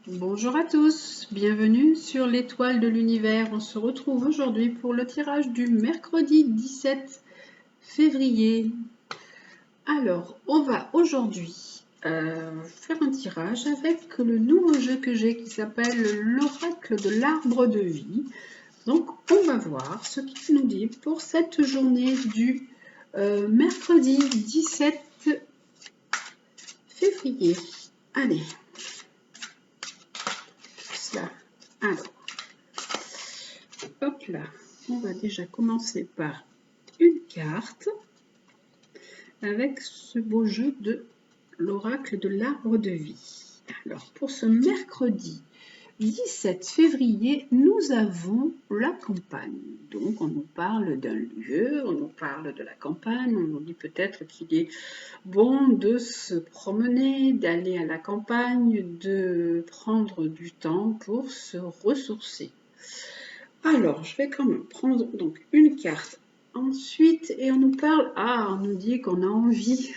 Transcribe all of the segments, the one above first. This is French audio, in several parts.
Bonjour à tous, bienvenue sur l'étoile de l'univers. On se retrouve aujourd'hui pour le tirage du mercredi 17 février. Alors, on va aujourd'hui faire un tirage avec le nouveau jeu que j'ai qui s'appelle l'oracle de l'arbre de vie. Donc, on va voir ce qu'il nous dit pour cette journée du mercredi 17 février. Allez, cela. Alors, hop là, on va déjà commencer par une carte avec ce beau jeu de l'oracle de l'arbre de vie. Alors, pour ce mercredi 17 février, nous avons la campagne. Donc, on nous parle d'un lieu, on nous parle de la campagne, on nous dit peut-être qu'il est bon de se promener, d'aller à la campagne, de prendre du temps pour se ressourcer. Alors, je vais quand même prendre donc une carte ensuite et on nous parle, on nous dit qu'on a envie,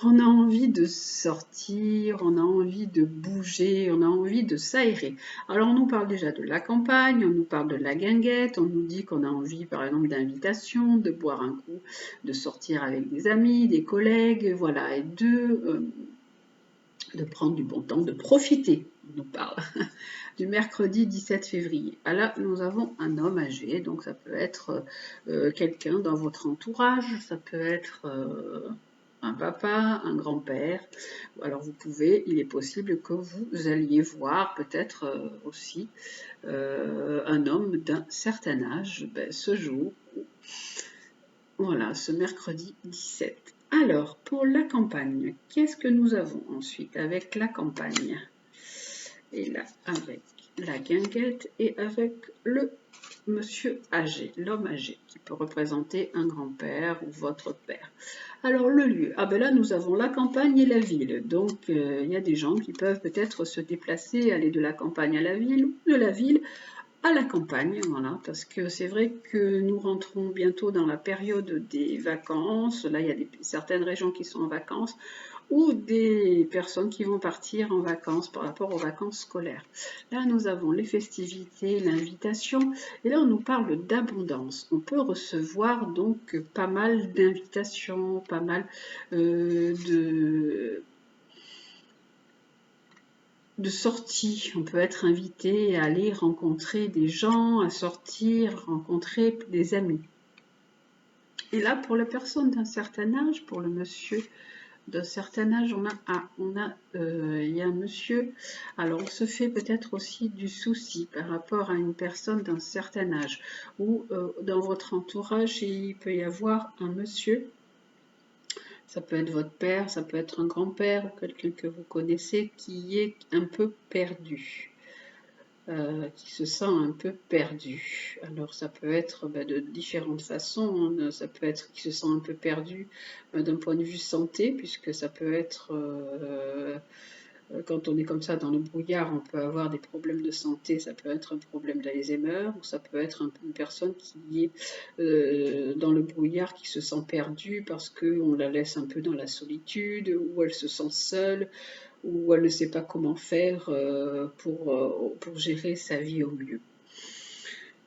on a envie de sortir, on a envie de bouger, on a envie de s'aérer. Alors, on nous parle déjà de la campagne, on nous parle de la guinguette, on nous dit qu'on a envie par exemple d'invitation, de boire un coup, de sortir avec des amis, des collègues, voilà, et de prendre du bon temps, de profiter, on nous parle, du mercredi 17 février. Ah là, nous avons un homme âgé, donc ça peut être quelqu'un dans votre entourage, ça peut être un papa, un grand-père. Alors vous pouvez, il est possible que vous alliez voir peut-être aussi un homme d'un certain âge ce jour. Voilà, ce mercredi 17. Alors, pour la campagne, qu'est-ce que nous avons ensuite avec la campagne? Et là, avec la guinguette et avec le monsieur âgé, l'homme âgé, qui peut représenter un grand-père ou votre père. Alors, le lieu, ben là, nous avons la campagne et la ville. Donc, il y a des gens qui peuvent peut-être se déplacer, aller de la campagne à la ville ou de la ville à la campagne, voilà, parce que c'est vrai que nous rentrons bientôt dans la période des vacances. Là, il y a certaines régions qui sont en vacances ou des personnes qui vont partir en vacances par rapport aux vacances scolaires. Là, nous avons les festivités, l'invitation, et là, on nous parle d'abondance. On peut recevoir donc pas mal d'invitations, pas mal de sorties. On peut être invité à aller rencontrer des gens, à sortir, rencontrer des amis. Et là, pour la personne d'un certain âge, pour le monsieur d'un certain âge, il y a un monsieur, alors on se fait peut-être aussi du souci par rapport à une personne d'un certain âge, ou dans votre entourage, il peut y avoir un monsieur. Ça peut être votre père, ça peut être un grand-père ou quelqu'un que vous connaissez qui est un peu perdu, qui se sent un peu perdu. Alors ça peut être de différentes façons, hein. Ça peut être qui se sent un peu perdu d'un point de vue santé, puisque ça peut être quand on est comme ça dans le brouillard, on peut avoir des problèmes de santé, ça peut être un problème d'Alzheimer, ou ça peut être une personne qui est dans le brouillard, qui se sent perdue parce qu'on la laisse un peu dans la solitude, ou elle se sent seule, ou elle ne sait pas comment faire pour gérer sa vie au mieux.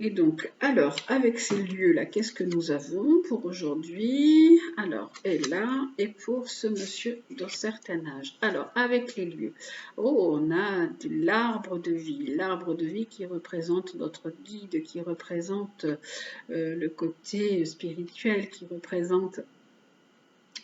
Et donc, alors, avec ces lieux-là, qu'est-ce que nous avons pour aujourd'hui? Alors, et là, et pour ce monsieur d'un certain âge. Alors, avec les lieux, on a de l'arbre de vie qui représente notre guide, qui représente le côté spirituel, qui représente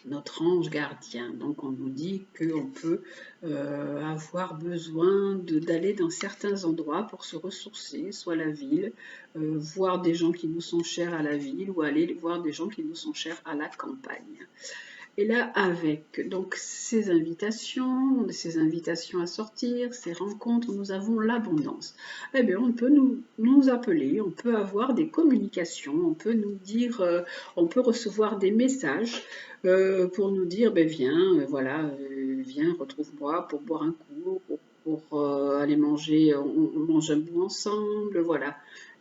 notre ange gardien. Donc on nous dit qu'on peut avoir besoin d'aller dans certains endroits pour se ressourcer, soit la ville, voir des gens qui nous sont chers à la ville ou aller voir des gens qui nous sont chers à la campagne. Et là, avec donc ces invitations à sortir, ces rencontres, nous avons l'abondance. Eh bien, on peut nous appeler, on peut avoir des communications, on peut nous dire, on peut recevoir des messages pour nous dire, ben viens, voilà, viens, retrouve-moi pour boire un coup, pour aller manger, on mange un bout ensemble, voilà.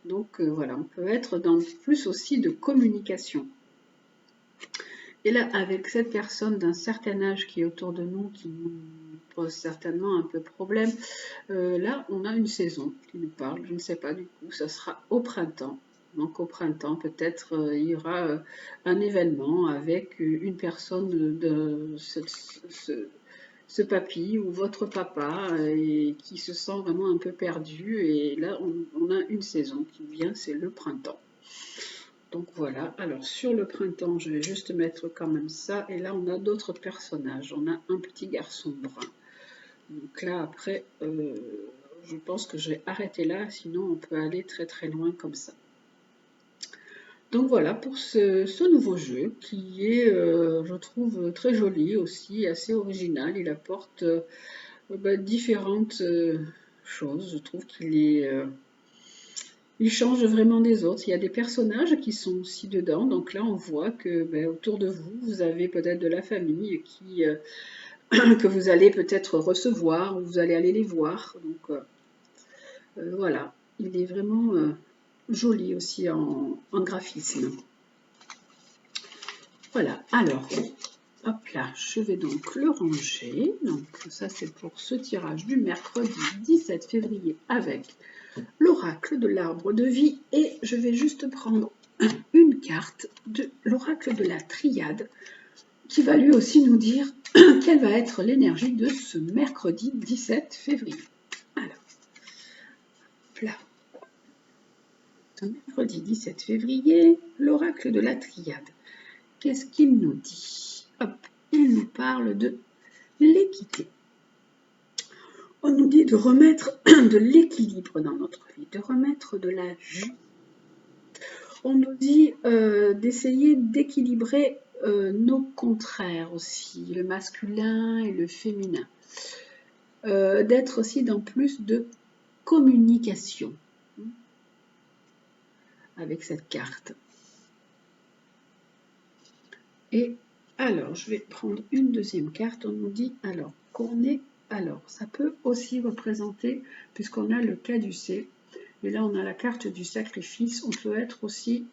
Donc voilà, on peut être dans plus aussi de communication. Et là, avec cette personne d'un certain âge qui est autour de nous, qui nous pose certainement un peu problème, là, on a une saison qui nous parle. Je ne sais pas du coup, ça sera au printemps. Donc au printemps, peut-être il y aura un événement avec une personne de ce papy ou votre papa et qui se sent vraiment un peu perdu. Et là, on a une saison qui vient, c'est le printemps. Donc voilà, alors sur le printemps, je vais juste mettre quand même ça. Et là, on a d'autres personnages. On a un petit garçon brun. Donc là, après, je pense que je vais arrêter là, sinon on peut aller très très loin comme ça. Donc voilà pour ce nouveau jeu qui est, je trouve, très joli aussi, assez original. Il apporte différentes choses. Je trouve qu'il est... il change vraiment des autres. Il y a des personnages qui sont aussi dedans. Donc là, on voit que autour de vous, vous avez peut-être de la famille qui, que vous allez peut-être recevoir ou vous allez aller les voir. Donc voilà, il est vraiment joli aussi en graphisme. Voilà, alors, hop là, je vais donc le ranger. Donc ça, c'est pour ce tirage du mercredi 17 février avec l'oracle de l'arbre de vie. Et je vais juste prendre une carte de l'oracle de la triade qui va lui aussi nous dire quelle va être l'énergie de ce mercredi 17 février. Alors, là, ce mercredi 17 février, l'oracle de la triade. Qu'est-ce qu'il nous dit? Hop, il nous parle de l'équité. On nous dit de remettre de l'équilibre dans notre vie, de remettre de la justice. On nous dit d'essayer d'équilibrer nos contraires aussi, le masculin et le féminin. D'être aussi dans plus de communication avec cette carte. Et alors, je vais prendre une deuxième carte. On nous dit alors qu'on est... Alors, ça peut aussi représenter, puisqu'on a le caducée, et là on a la carte du sacrifice, on peut être aussi...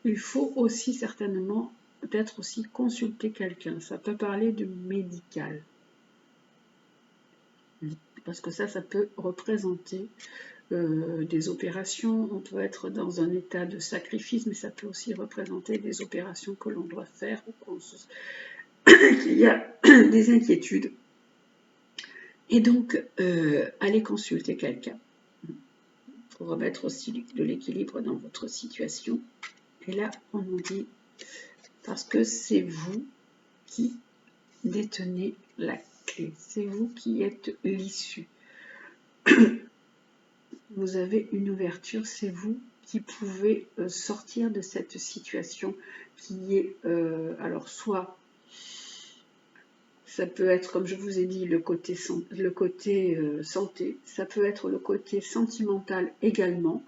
il faut aussi certainement peut-être aussi consulter quelqu'un. Ça peut parler de médical. Parce que ça peut représenter des opérations. On peut être dans un état de sacrifice, mais ça peut aussi représenter des opérations que l'on doit faire ou qu'il y a des inquiétudes. Et donc, allez consulter quelqu'un pour remettre aussi de l'équilibre dans votre situation. Et là, on nous dit, parce que c'est vous qui détenez la clé, c'est vous qui êtes l'issue. Vous avez une ouverture, c'est vous qui pouvez sortir de cette situation qui est, alors soit ça peut être, comme je vous ai dit, le côté santé, ça peut être le côté sentimental également.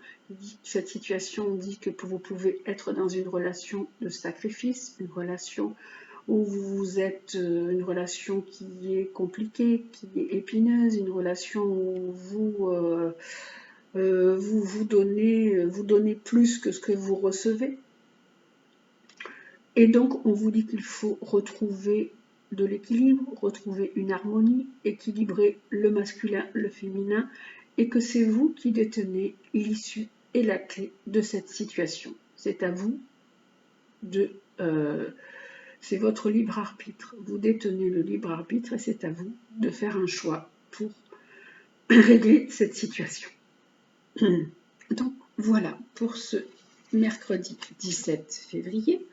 Cette situation dit que vous pouvez être dans une relation de sacrifice, une relation où vous êtes, une relation qui est compliquée, qui est épineuse, une relation où vous donnez plus que ce que vous recevez. Et donc, on vous dit qu'il faut retrouver de l'équilibre, retrouver une harmonie, équilibrer le masculin, le féminin, et que c'est vous qui détenez l'issue et la clé de cette situation. C'est à vous de... c'est votre libre arbitre. Vous détenez le libre arbitre et c'est à vous de faire un choix pour régler cette situation. Donc, voilà pour ce mercredi 17 février.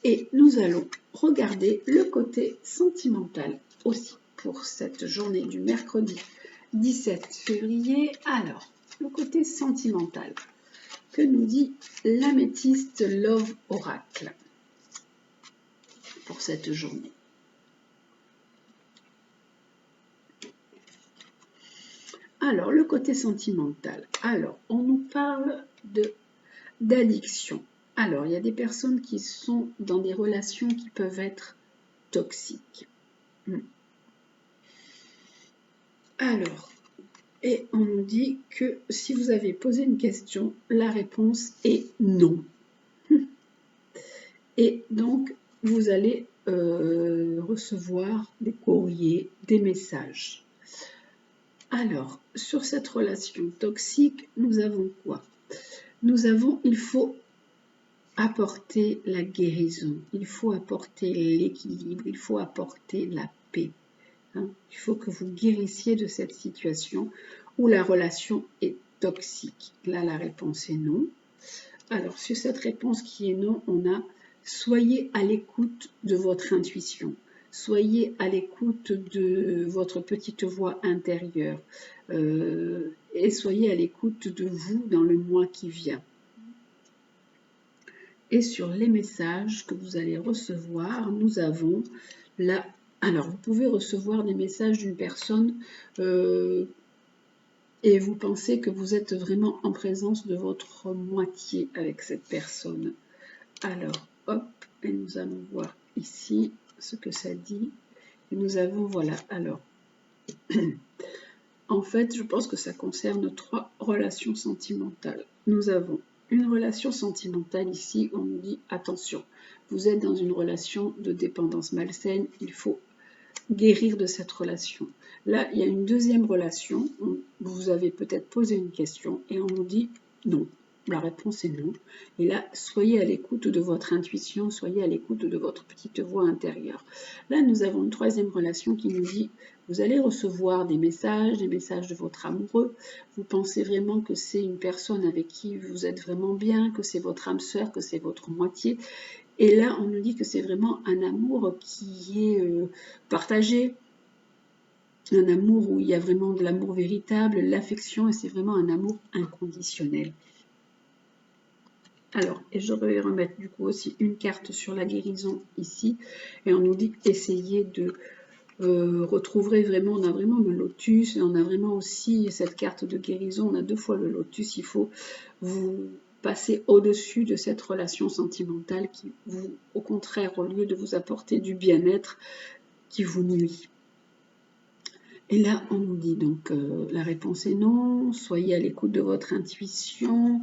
Et nous allons regarder le côté sentimental aussi pour cette journée du mercredi 17 février. Alors, le côté sentimental, que nous dit l'améthyste Love Oracle pour cette journée? Alors, le côté sentimental. Alors, on nous parle d'addiction. Alors, il y a des personnes qui sont dans des relations qui peuvent être toxiques. Alors, et on nous dit que si vous avez posé une question, la réponse est non. Et donc, vous allez recevoir des courriers, des messages. Alors, sur cette relation toxique, nous avons quoi? Nous avons, il faut apporter la guérison, il faut apporter l'équilibre, il faut apporter la paix. Hein. Il faut que vous guérissiez de cette situation où la relation est toxique. Là, la réponse est non. Alors, sur cette réponse qui est non, on a soyez à l'écoute de votre intuition. Soyez à l'écoute de votre petite voix intérieure et soyez à l'écoute de vous dans le mois qui vient. Et sur les messages que vous allez recevoir, nous avons là. Alors, vous pouvez recevoir des messages d'une personne et vous pensez que vous êtes vraiment en présence de votre moitié avec cette personne. Alors, hop, et nous allons voir ici ce que ça dit. Et nous avons, voilà, alors, en fait, je pense que ça concerne 3 relations sentimentales. Nous avons une relation sentimentale ici, on nous dit, attention, vous êtes dans une relation de dépendance malsaine, il faut guérir de cette relation. Là, il y a une deuxième relation, vous avez peut-être posé une question et on nous dit non. La réponse est non. Et là, soyez à l'écoute de votre intuition, soyez à l'écoute de votre petite voix intérieure. Là, nous avons une troisième relation qui nous dit, vous allez recevoir des messages de votre amoureux. Vous pensez vraiment que c'est une personne avec qui vous êtes vraiment bien, que c'est votre âme sœur, que c'est votre moitié. Et là, on nous dit que c'est vraiment un amour qui est partagé, un amour où il y a vraiment de l'amour véritable, l'affection, et c'est vraiment un amour inconditionnel. Alors, et je vais remettre du coup aussi une carte sur la guérison ici, et on nous dit essayez de retrouver vraiment, on a vraiment le lotus, et on a vraiment aussi cette carte de guérison, on a 2 fois le lotus, il faut vous passer au-dessus de cette relation sentimentale qui vous, au contraire, au lieu de vous apporter du bien-être, qui vous nuit. Et là, on nous dit donc la réponse est non, soyez à l'écoute de votre intuition,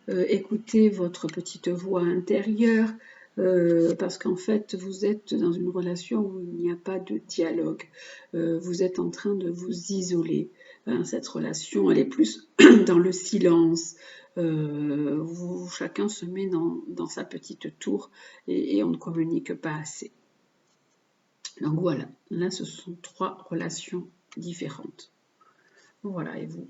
écoutez votre petite voix intérieure, parce qu'en fait, vous êtes dans une relation où il n'y a pas de dialogue. Vous êtes en train de vous isoler. Hein, cette relation, elle est plus dans le silence. Chacun se met dans sa petite tour et on ne communique pas assez. Donc voilà, là, ce sont 3 relations différentes. Voilà, et vous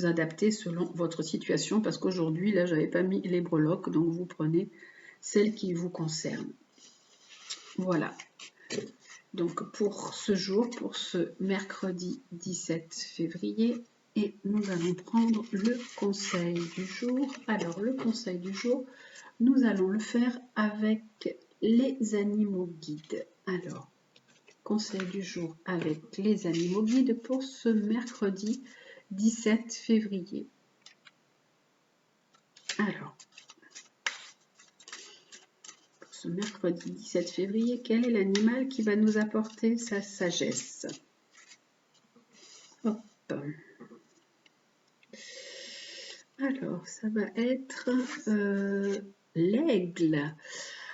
adaptez selon votre situation, parce qu'aujourd'hui, là, j'avais pas mis les breloques, donc vous prenez celle qui vous concerne. Voilà. Donc pour ce jour, pour ce mercredi 17 février, et nous allons prendre le conseil du jour. Alors, le conseil du jour, nous allons le faire avec les animaux guides. Alors, conseil du jour avec les animaux guides pour ce mercredi 17 février. Alors, pour ce mercredi 17 février, quel est l'animal qui va nous apporter sa sagesse? Hop. Alors, ça va être l'aigle.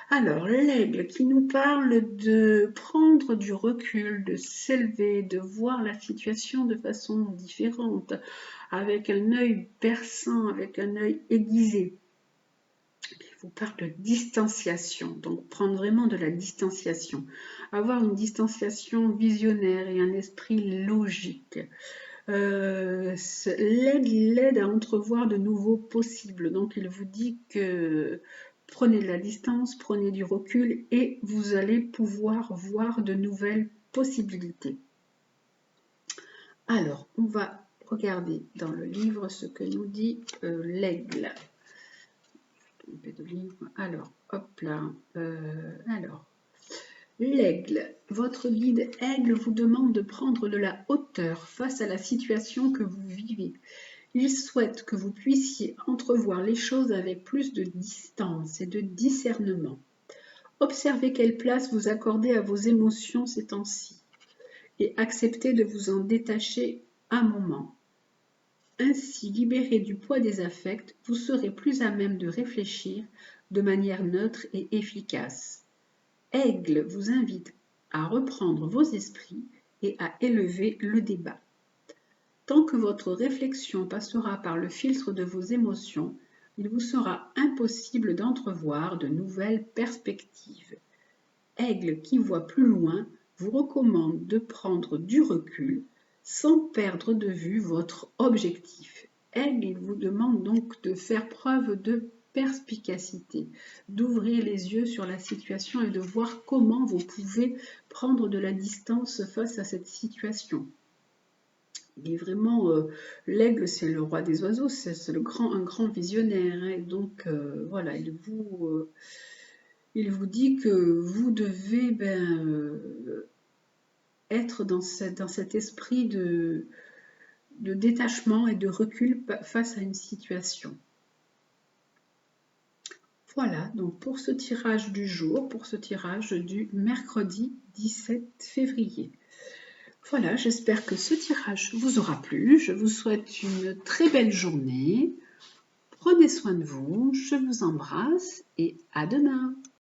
Alors, l'aigle qui nous parle de prendre du recul, de s'élever, de voir la situation de façon différente, avec un œil perçant, avec un œil aiguisé. Il vous parle de distanciation, donc prendre vraiment de la distanciation, avoir une distanciation visionnaire et un esprit logique. L'aide à entrevoir de nouveaux possibles, donc il vous dit que prenez de la distance, prenez du recul et vous allez pouvoir voir de nouvelles possibilités. Alors, on va regarder dans le livre ce que nous dit l'aigle. Alors, hop là. Alors, l'aigle, votre guide aigle vous demande de prendre de la hauteur face à la situation que vous vivez. Il souhaite que vous puissiez entrevoir les choses avec plus de distance et de discernement. Observez quelle place vous accordez à vos émotions ces temps-ci et acceptez de vous en détacher un moment. Ainsi, libéré du poids des affects, vous serez plus à même de réfléchir de manière neutre et efficace. Aigle vous invite à reprendre vos esprits et à élever le débat. Tant que votre réflexion passera par le filtre de vos émotions, il vous sera impossible d'entrevoir de nouvelles perspectives. Aigle qui voit plus loin vous recommande de prendre du recul sans perdre de vue votre objectif. Aigle, il vous demande donc de faire preuve de perspicacité, d'ouvrir les yeux sur la situation et de voir comment vous pouvez prendre de la distance face à cette situation. Il est vraiment, l'aigle, c'est le roi des oiseaux, c'est un grand visionnaire. Hein, et donc, voilà, il vous dit que vous devez être dans cet esprit de détachement et de recul face à une situation. Voilà, donc pour ce tirage du jour, pour ce tirage du mercredi 17 février. Voilà, j'espère que ce tirage vous aura plu. Je vous souhaite une très belle journée. Prenez soin de vous, je vous embrasse et à demain.